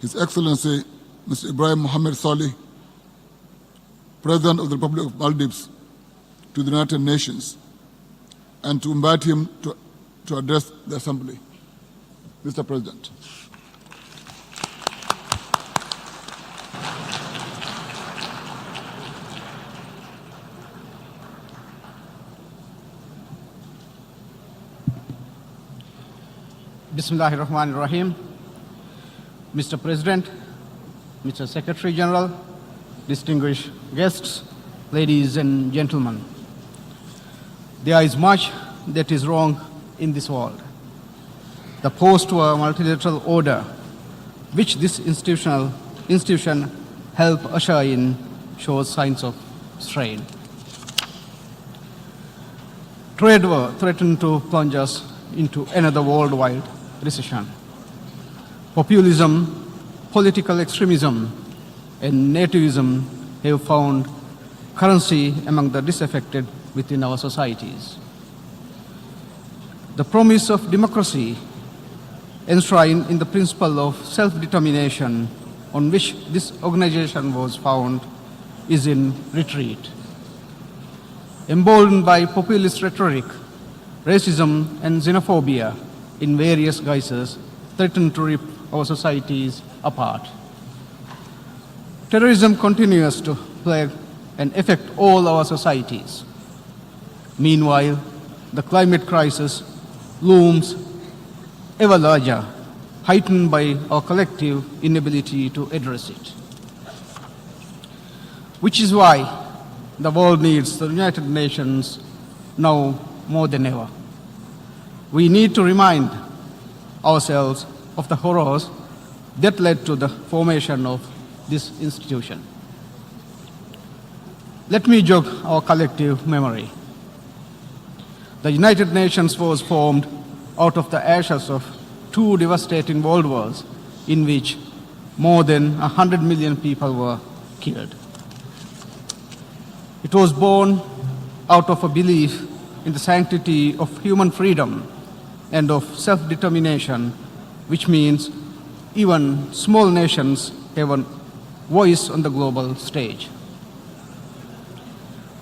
His Excellency Mr. Ibrahim Mohamed Solih, President of the Republic of Maldives, to the United Nations, and to invite him to address the Assembly. Mr. President. Bismillahirrahmanirrahim. Mr. President, Mr. Secretary General, distinguished guests, ladies and gentlemen. There is much that is wrong in this world. The post-war multilateral order, which this institution helped usher in, shows signs of strain. Trade war threatened to plunge us into another worldwide recession. Populism, political extremism, and nativism have found currency among the disaffected within our societies. The promise of democracy, enshrined in the principle of self-determination on which this organization was founded, is in retreat. Emboldened by populist rhetoric, racism and xenophobia in various guises threaten to rip our societies apart. Terrorism continues to plague and affect all our societies. Meanwhile, the climate crisis looms ever larger, heightened by our collective inability to address it. Which is why the world needs the United Nations now more than ever. We need to remind ourselves of the horrors that led to the formation of this institution. Let me jog our collective memory. The United Nations was formed out of the ashes of two devastating world wars in which more than 100 million people were killed. It was born out of a belief in the sanctity of human freedom and of self-determination, which means even small nations have a voice on the global stage.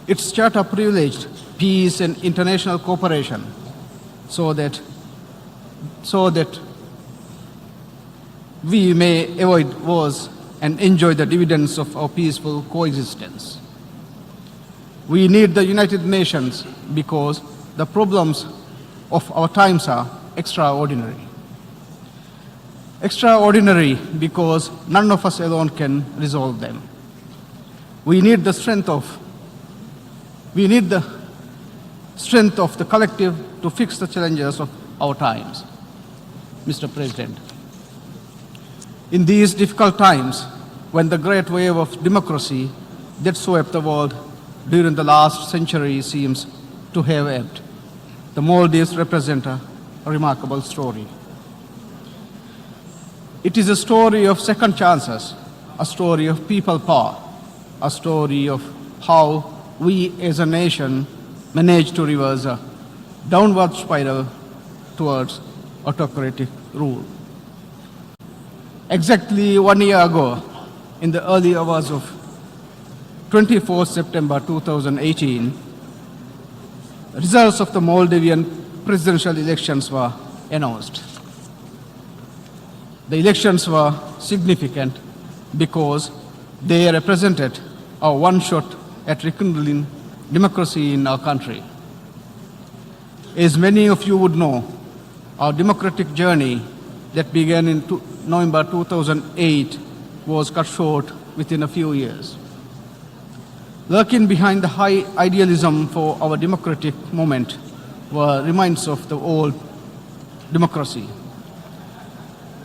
Its charter privileged peace and international cooperation so that we may avoid wars and enjoy the dividends of our peaceful coexistence. We need the United Nations because the problems of our times are extraordinary. Extraordinary because none of us alone can resolve them. We need the strength of the collective to fix the challenges of our times. Mr. President, in these difficult times, when the great wave of democracy that swept the world during the last century seems to have ebbed, the Maldives represent a remarkable story. It is a story of second chances, a story of people power, a story of how we as a nation managed to reverse a downward spiral towards autocratic rule. Exactly 1 year ago, in the early hours of 24 September 2018, results of the Maldivian presidential elections were announced. The elections were significant because they represented our one shot at rekindling democracy in our country. As many of you would know, our democratic journey that began in November 2008 was cut short within a few years. Lurking behind the high idealism for our democratic movement were remains of the old democracy.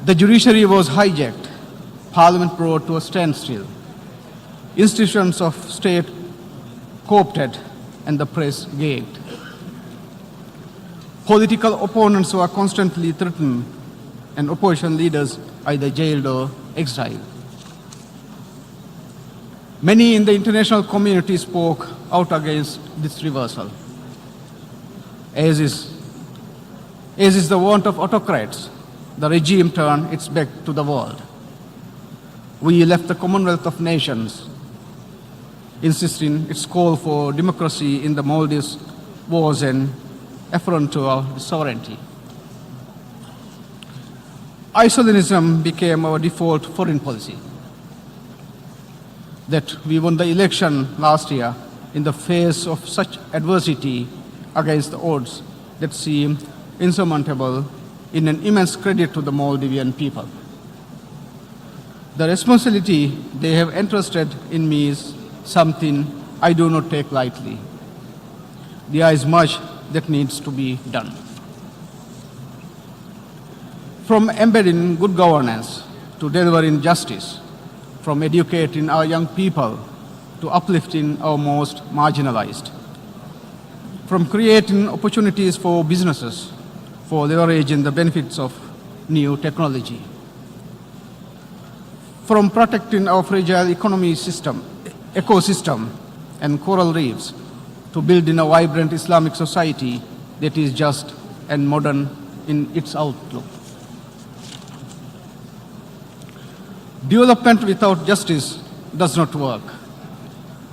The judiciary was hijacked, parliament brought to a standstill, institutions of state co-opted, and the press gagged. Political opponents were constantly threatened, and opposition leaders either jailed or exiled. Many in the international community spoke out against this reversal. As is the want of autocrats, the regime turned its back to the world. we left the Commonwealth of Nations, insisting its call for democracy in the Maldives was an affront to our sovereignty. Isolationism became our default foreign policy. That we won the election last year in the face of such adversity against the odds that seem insurmountable in an immense credit to the Maldivian people. The responsibility they have entrusted in me is something I do not take lightly. There is much that needs to be done. From embedding good governance to delivering justice, from educating our young people to uplifting our most marginalized, from creating opportunities for businesses for leveraging the benefits of new technology, from protecting our fragile ecosystem and coral reefs to building a vibrant Islamic society that is just and modern in its outlook. Development without justice does not work,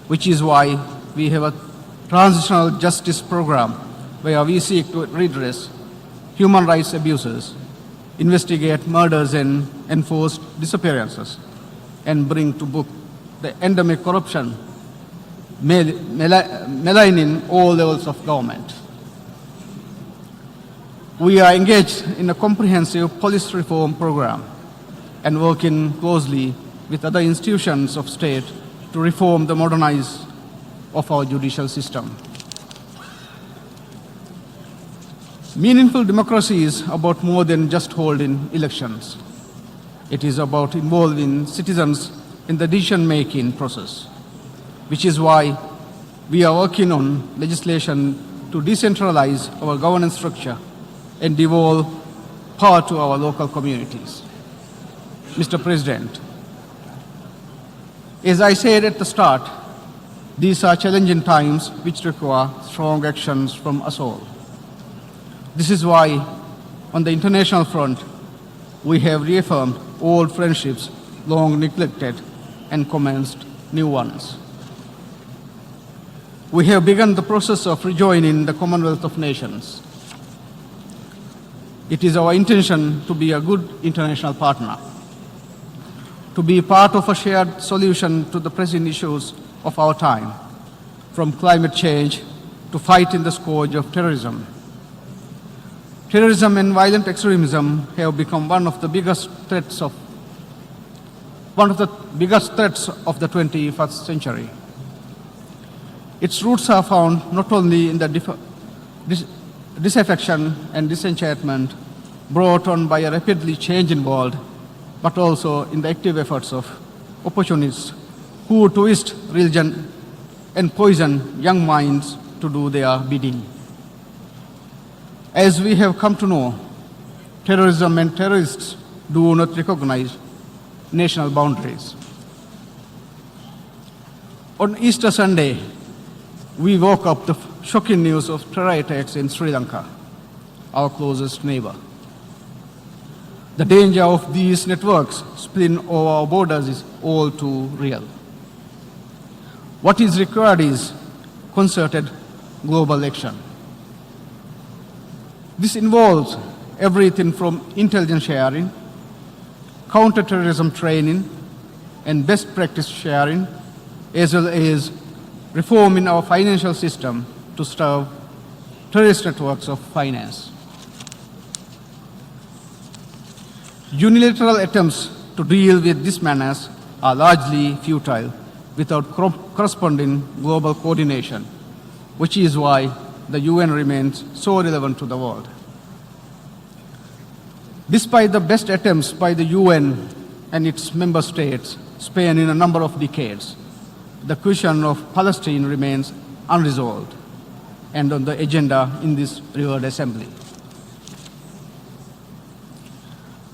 which is why we have a transitional justice program where we seek to redress human rights abuses, investigate murders and enforced disappearances, and bring to book the endemic corruption maligning all levels of government. We are engaged in a comprehensive police reform program and working closely with other institutions of state to reform the modernize of our judicial system. Meaningful democracy is about more than just holding elections. It is about involving citizens in the decision-making process, which is why we are working on legislation to decentralize our governance structure and devolve power to our local communities. Mr. President, as I said at the start, these are challenging times which require strong actions from us all. This is why, on the international front, we have reaffirmed old friendships long neglected and commenced new ones. We have begun the process of rejoining the Commonwealth of Nations. It is our intention to be a good international partner, to be part of a shared solution to the pressing issues of our time, from climate change to fighting the scourge of terrorism. Terrorism and violent extremism have become one of the biggest threats of the 21st century. Its roots are found not only in the disaffection and disenchantment brought on by a rapidly changing world, but also in the active efforts of opportunists who twist religion and poison young minds to do their bidding. As we have come to know, terrorism and terrorists do not recognize national boundaries. On Easter Sunday, we woke up to shocking news of terror attacks in Sri Lanka, our closest neighbor. The danger of these networks spilling over our borders is all too real. What is required is concerted global action. This involves everything from intelligence sharing, counterterrorism training, and best practice sharing, as well as reforming our financial system to stop terrorist networks of finance. Unilateral attempts to deal with this menace are largely futile without corresponding global coordination, which is why the UN remains so relevant to the world. Despite the best attempts by the UN and its member states spanning a number of decades, the question of Palestine remains unresolved and on the agenda in this revered assembly.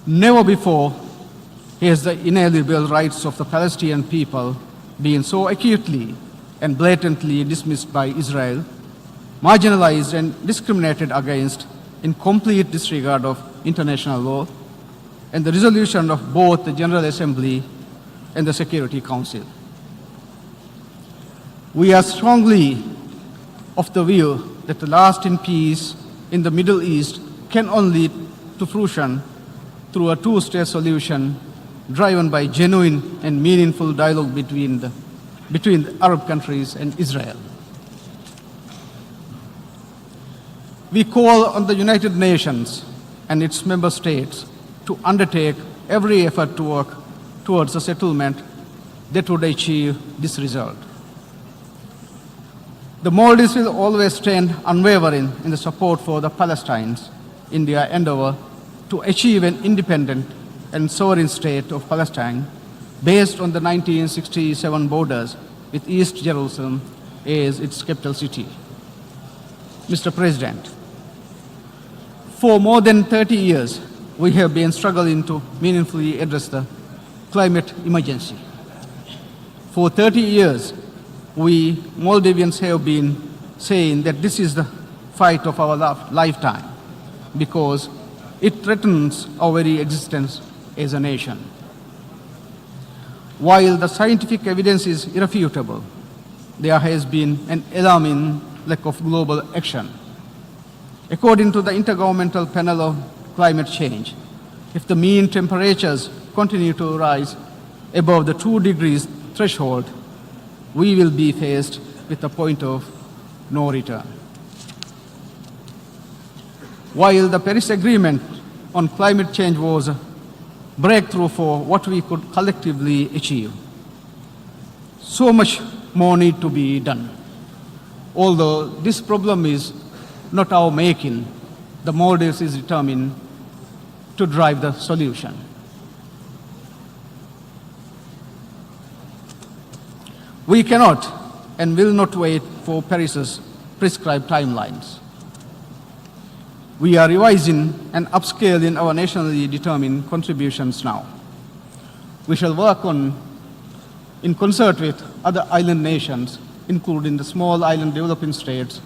Never before has the inalienable rights of the Palestinian people been so acutely and blatantly dismissed by Israel, marginalized and discriminated against in complete disregard of international law, and the resolution of both the General Assembly and the Security Council. We are strongly of the view that the lasting peace in the Middle East can only lead to fruition through a two-state solution driven by genuine and meaningful dialogue between the Arab countries and Israel. We call on the United Nations and its member states to undertake every effort to work towards a settlement that would achieve this result. The Maldives will always stand unwavering in the support for the Palestinians in their endeavor to achieve an independent and sovereign state of Palestine based on the 1967 borders with East Jerusalem as its capital city. Mr. President, for more than 30 years, we have been struggling to meaningfully address the climate emergency. For 30 years, we Maldivians have been saying that this is the fight of our lifetime because it threatens our very existence as a nation. While the scientific evidence is irrefutable, there has been an alarming lack of global action. According to the Intergovernmental Panel on Climate Change, if the mean temperatures continue to rise above the 2 degrees threshold, we will be faced with a point of no return. While the Paris Agreement on climate change was a breakthrough for what we could collectively achieve, so much more needs to be done. Although this problem is not our making, the Maldives is determined to drive the solution. We cannot and will not wait for Paris's prescribed timelines. We are revising and upscaling our nationally determined contributions now. We shall work in concert with other island nations, including the small island developing states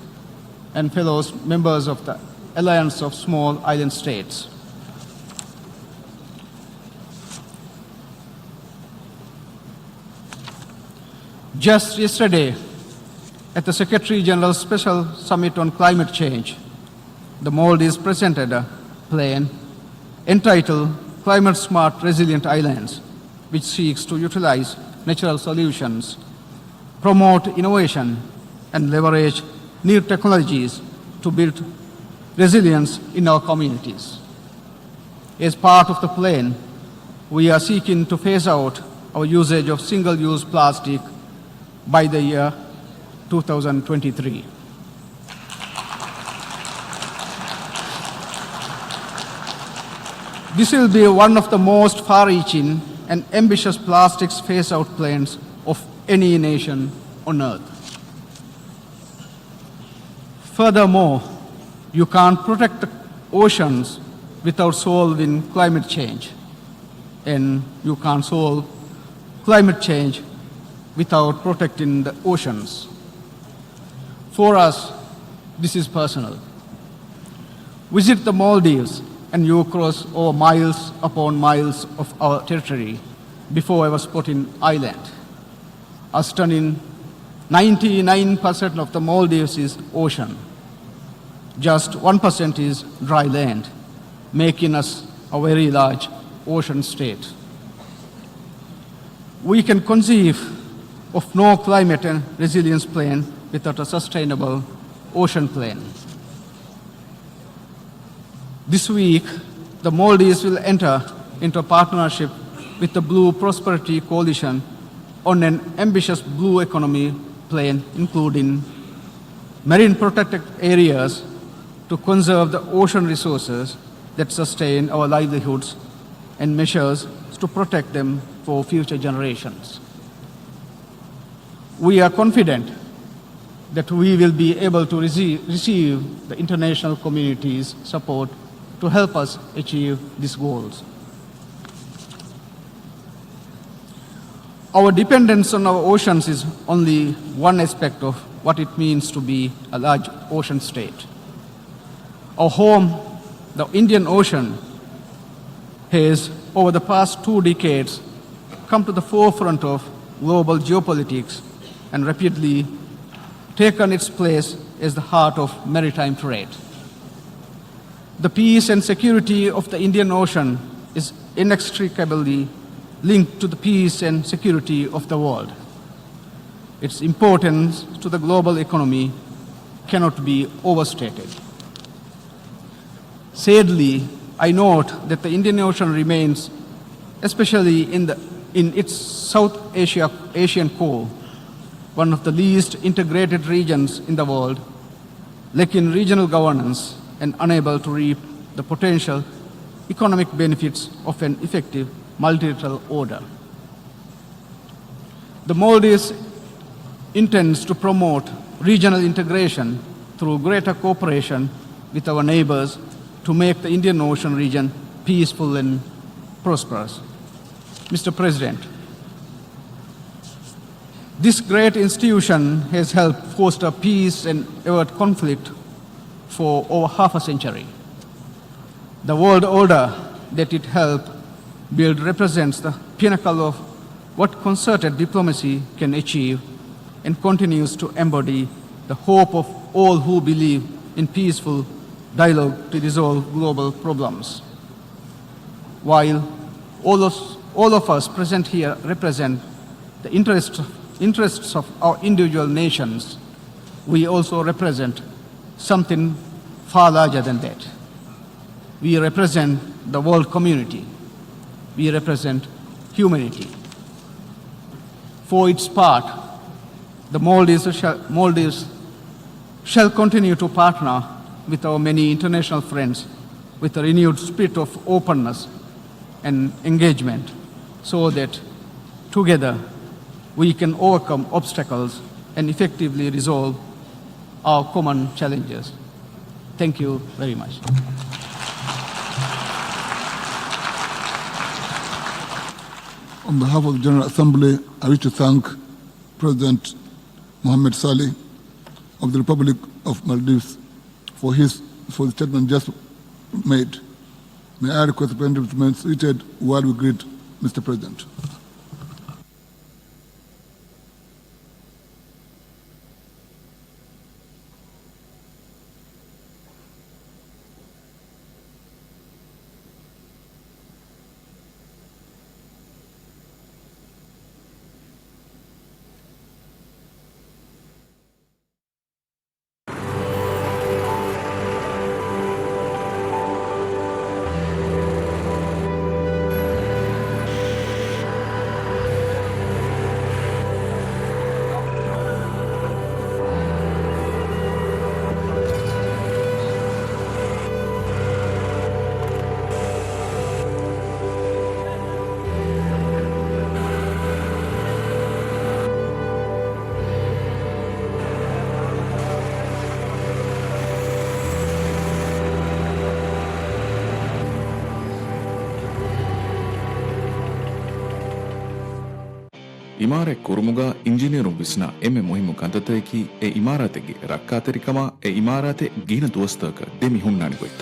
and fellow members of the Alliance of Small Island States. Just yesterday, at the Secretary General's Special Summit on Climate Change, the Maldives presented a plan entitled Climate Smart Resilient Islands, which seeks to utilize natural solutions, promote innovation, and leverage new technologies to build resilience in our communities. As part of the plan, we are seeking to phase out our usage of single-use plastic by the year 2023. This will be one of the most far-reaching and ambitious plastics phase-out plans of any nation on earth. Furthermore, you can't protect the oceans without solving climate change, and you can't solve climate change without protecting the oceans. For us, this is personal. Visit the Maldives and you cross over miles upon miles of our territory before our spotting island. A stunning 99% of the Maldives is ocean. Just 1% is dry land, making us a very large ocean state. We can conceive of no climate and resilience plan without a sustainable ocean plan. This week, the Maldives will enter into a partnership with the Blue Prosperity Coalition on an ambitious blue economy plan, including marine protected areas to conserve the ocean resources that sustain our livelihoods and measures to protect them for future generations. We are confident that we will be able to receive the international community's support to help us achieve these goals. Our dependence on our oceans is only one aspect of what it means to be a large ocean state. Our home, the Indian Ocean, has over the past 2 decades come to the forefront of global geopolitics and rapidly taken its place as the heart of maritime trade. The peace and security of the Indian Ocean is inextricably linked to the peace and security of the world. Its importance to the global economy cannot be overstated. Sadly, I note that the Indian Ocean remains, especially in its South Asian core, one of the least integrated regions in the world, lacking regional governance and unable to reap the potential economic benefits of an effective multilateral order. The Maldives intends to promote regional integration through greater cooperation with our neighbors to make the Indian Ocean region peaceful and prosperous. Mr. President, this great institution has helped foster peace and avert conflict for over half a century. The world order that it helped build represents the pinnacle of what concerted diplomacy can achieve and continues to embody the hope of all who believe in peaceful dialogue to resolve global problems. While all of us present here represent the interests of our individual nations, we also represent something far larger than that. We represent the world community. We represent humanity. For its part, the Maldives shall continue to partner with our many international friends with a renewed spirit of openness and engagement so that together we can overcome obstacles and effectively resolve our common challenges. Thank you very much. On behalf of the General Assembly, I wish to thank President Mohamed Solih of the Republic of Maldives for the statement just made. May I request the President to remain seated while we greet Mr. President. ಇಮಾರೆ ಕುರುಮುಗ engineer ವಿಸ್ನ ಎಮ್ಮೆ ಮುಹಿಮು ಕಂತತೇಕಿ A ಇಮಾರತೆಗೆ ರಕ್ಕಾತೆರಿಕಮ A ಇಮಾರತೆ ಗೀನ ದೋಸ್ತಕ ದೆಮಿ ಹುಣ್ಣಾಣಿಗೊಯ್ತ